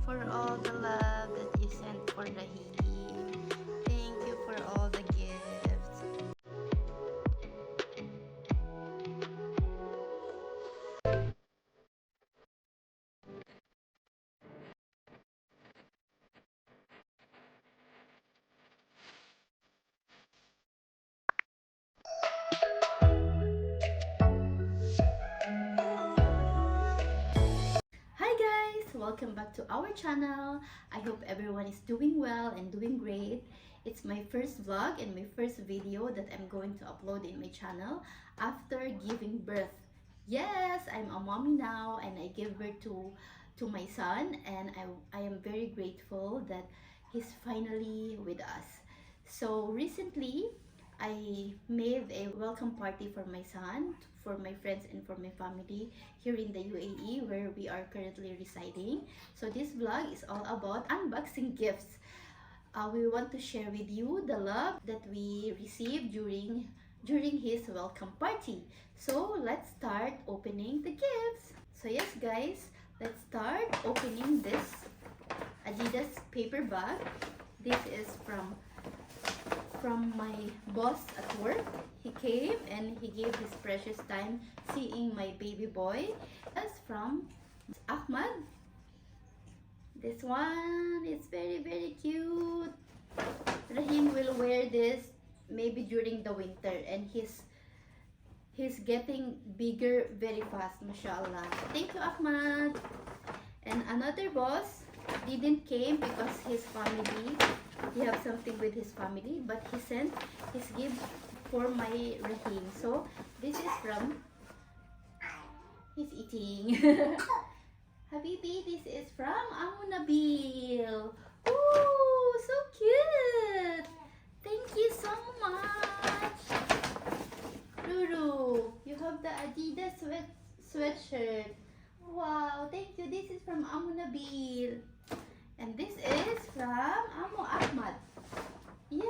for all the love that you sent for Rahim. Thank you for all the gifts. Hi guys! Welcome back to our channel. I hope everyone is doing well and doing great. It's my first vlog and my first video that I'm going to upload in my channel after giving birth. Yes, I'm a mommy now and I gave birth to my son, and I am very grateful that he's finally with us. So recently, I made a welcome party for my son, for my friends, and for my family here in the UAE where we are currently residing. So this vlog is all about unboxing gifts. We want to share with you the love that we received during his welcome party. So let's start opening the gifts. So yes guys, let's start opening this Adidas paper bag. This is from my boss at work. He came and he gave his precious time seeing my baby boy. That's from Ahmad. This one is very cute. Rahim will wear this maybe during the winter, and he's getting bigger very fast, mashallah. Thank you, Ahmad. And another boss didn't came because his family, he have something with his family, but he sent his gift for my Rahim. So this is from, he's eating. Habibi, this is from Amu Nabil. Ooh, so cute. Thank you so much. Ruru, you have the Adidas sweatshirt. Wow, thank you. This is from Amu Nabil. And this is from Amu Ahmad. Yeah,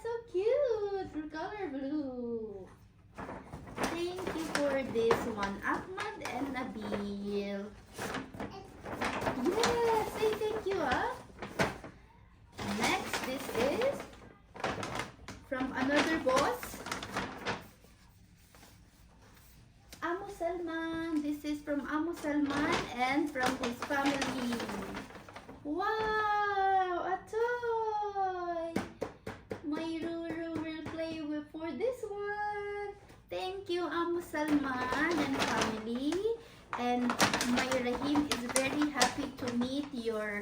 so cute. Color blue. Thank you for this one, Ahmad and Nabil. Yes, say thank you, ah. Next, this is from another boss, Amu Salman. This is from Amu Salman and from his family. Wow, a toy. My Ruru will play with for this one. Thank you, Amu Salman and family. And my Rahim is very happy to meet your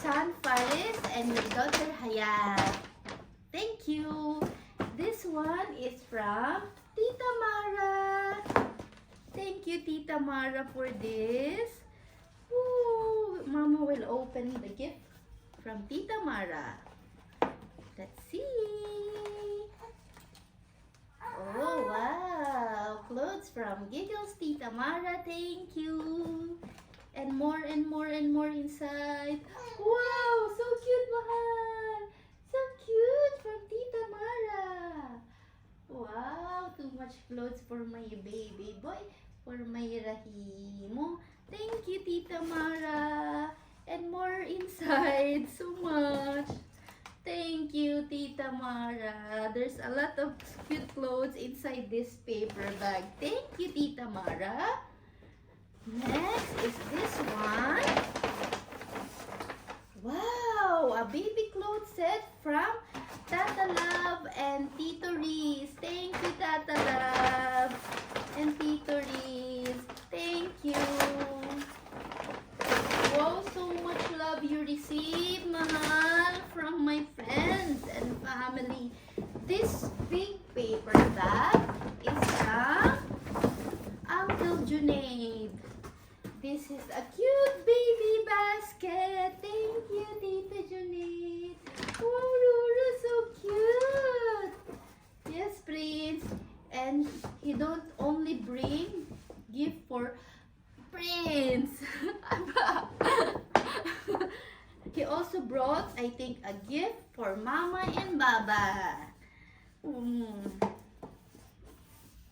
son Faris and your daughter Hayat. Thank you. This one is from Tita Mara. Thank you, Tita Mara, for this. Ooh, Mama will open the gift from Tita Mara. Let's see. Oh, wow. Clothes from Giggles, Tita Mara. Thank you. And more inside. Wow, so cute, Mahal. So cute from Tita Mara. Wow, too much clothes for my baby boy, for my Rahimo. Thank you, Tita Mara. And more inside. So much. Thank you, Tita Mara. There's a lot of cute clothes inside this paper bag. Thank you, Tita Mara. Next is this one. Wow, a baby clothes set from Tata Love and Tito Riz. Thank you, Tata Love and Tito Riz. Thank you. Wow, so much love you received, Mahal, from my friends and family. This big paper bag is from Uncle Junaid. This is a cute baby basket. Thank you, Tita Junaid. Wow, Ruru, so cute. Yes, Prince. And he don't only bring gift for Prince. He also brought, I think, a gift for Mama and Baba.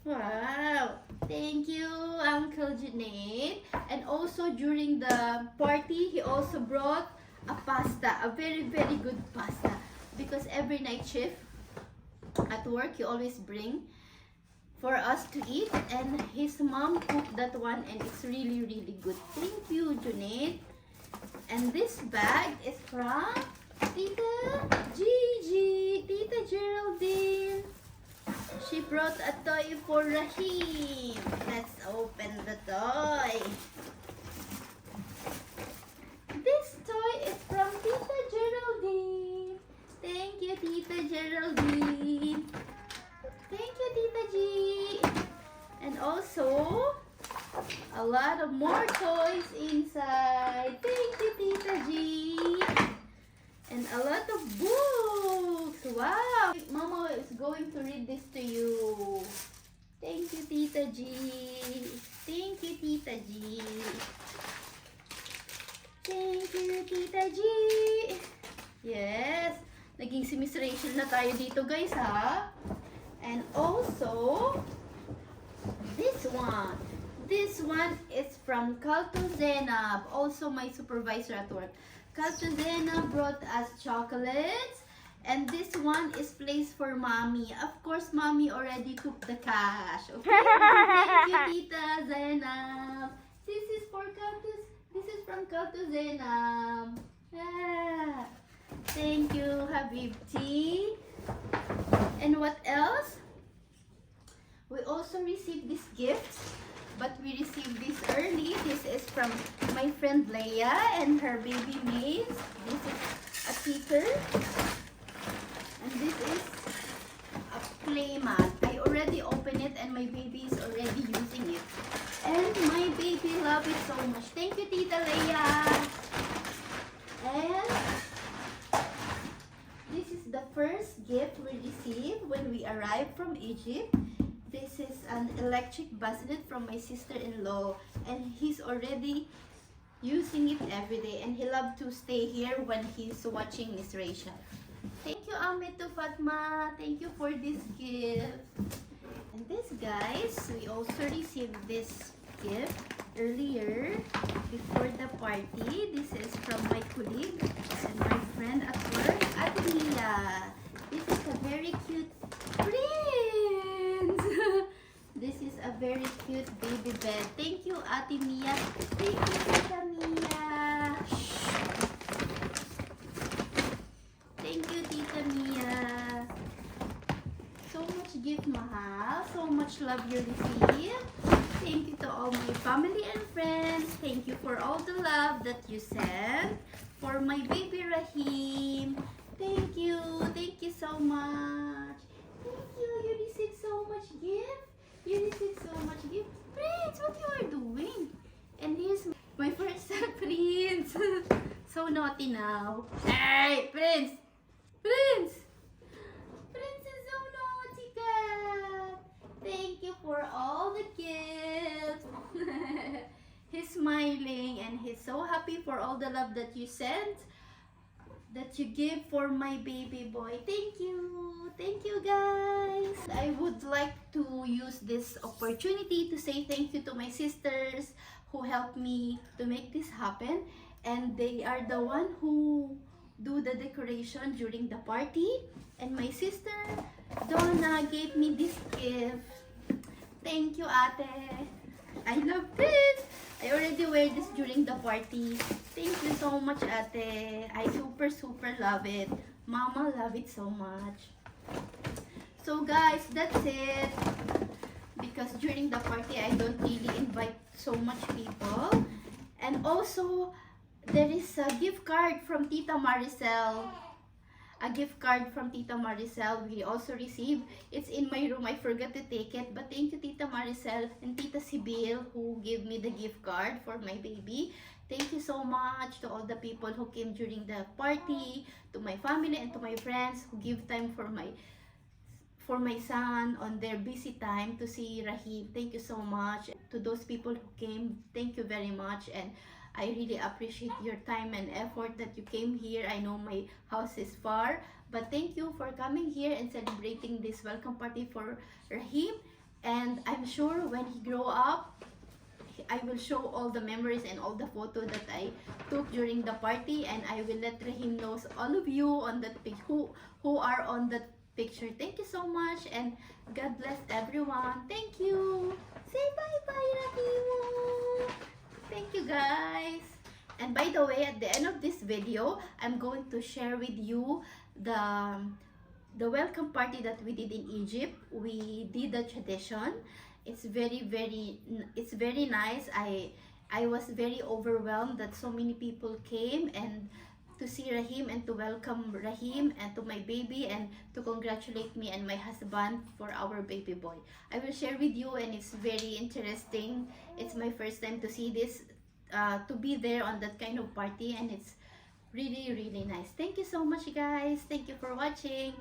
Wow. Thank you, Uncle Junaid. And also during the party, he also brought a pasta, a very, very good pasta. Because every night shift at work, he always bring for us to eat. And his mom cooked that one and it's really, really good. Thank you, Junaid. And this bag is from Tita Gigi, Tita Geraldine. She brought a toy for Rahim. Let's open the toy. This toy is from Tita Geraldine. Thank you, Tita Geraldine. Thank you, Tita G. And also, a lot of more toys inside. Thank you, Tita G. And a lot of books. Wow! Mama is going to read this to you. Thank you, Tita G. Thank you, Tita G. Thank you, Tita G. Yes. Naging si Miss Rachel na tayo dito, guys, ha? And also, this one. This one is from Kalto Zenab, also my supervisor at work. Kalto Zenab brought us chocolates. And this one is placed for Mommy. Of course, Mommy already took the cash. Okay? Thank you, Tita Zenab. This is for Kalto. This is from Kalto Zenab. Ah. Thank you, Habibti. And what else? We also received this gift, but we received this early. This is from my friend Leia and her baby Maze. This is a sticker. And this is a play mat. I already opened it and my baby is already using it. And my baby loves it so much. Thank you, Tita Leia. And this is the first gift we received when we arrived from Egypt. This is an electric bassinet from my sister-in-law. And he's already using it every day. And he loves to stay here when he's watching Miss Rachel. Thank you, Ametu Fatma. Thank you for this gift. And this, guys, we also received this gift earlier before the party. This is from my colleague and my friend at work, Ate Mia. This is a very cute prince. This is a very cute baby bed. Thank you, Ate Mia. Thank you, Tita Mia. Thank you, Tita Mia. So much gift, Mahal. So much love you receive. Thank you to all my family and friends. Thank you for all the love that you sent. For my baby Rahim. Thank you. Thank you so much. Thank you. You received so much gift. You received so much gift. Prince, what you are doing? And here's my first Prince. So naughty now. Hey, Prince. Prince. Prince is so naughty, cat. Thank you for all the gifts. He's smiling and he's so happy for all the love that you sent, that you give for my baby boy. Thank you. Thank you, guys. I would like to use this opportunity to say thank you to my sisters who helped me to make this happen. And they are the one who do the decoration during the party. And my sister Donna gave me this gift. Thank you, Ate. I love this. I already wear this during the party. Thank you so much, Ate. I super love it. Mama love it so much. So guys, that's it. Because during the party, I don't really invite so much people. And also, there is a gift card from Tita Maricel. A gift card from Tita Maricel we also received. It's in my room. I forgot to take it. But thank you, Tita Maricel and Tita Sibyl, who gave me the gift card for my baby. Thank you so much to all the people who came during the party, to my family and to my friends who give time for my son on their busy time to see Rahim. Thank you so much. To those people who came, thank you very much. And I really appreciate your time and effort that you came here. I know my house is far, but thank you for coming here and celebrating this welcome party for Rahim. And I'm sure when he grow up, I will show all the memories and all the photos that I took during the party, and I will let Rahim knows all of you on that who are on that picture. Thank you so much, and God bless everyone. Thank you. Say bye bye, Rahim. Thank you, guys. And by the way, at the end of this video, I'm going to share with you the welcome party that we did in Egypt. We did a tradition. It's very nice. I was very overwhelmed that so many people came and to see Rahim and to welcome Rahim and to my baby and to congratulate me and my husband for our baby boy. I will share with you, and it's very interesting. It's my first time to see this, to be there on that kind of party, and it's really nice. Thank you so much, guys. Thank you for watching.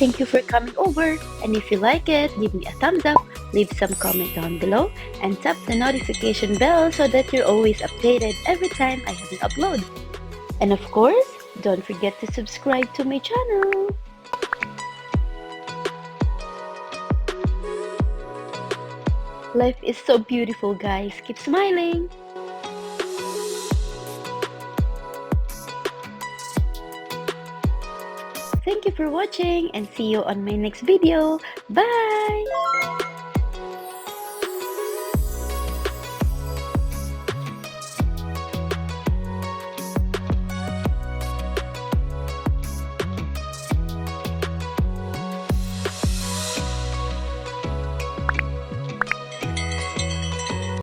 Thank you for coming over, and if you like it, give me a thumbs up, leave some comment down below, and tap the notification bell so that you're always updated every time I have an upload. And of course, don't forget to subscribe to my channel. Life is so beautiful, guys. Keep smiling. Thank you for watching, and see you on my next video. Bye!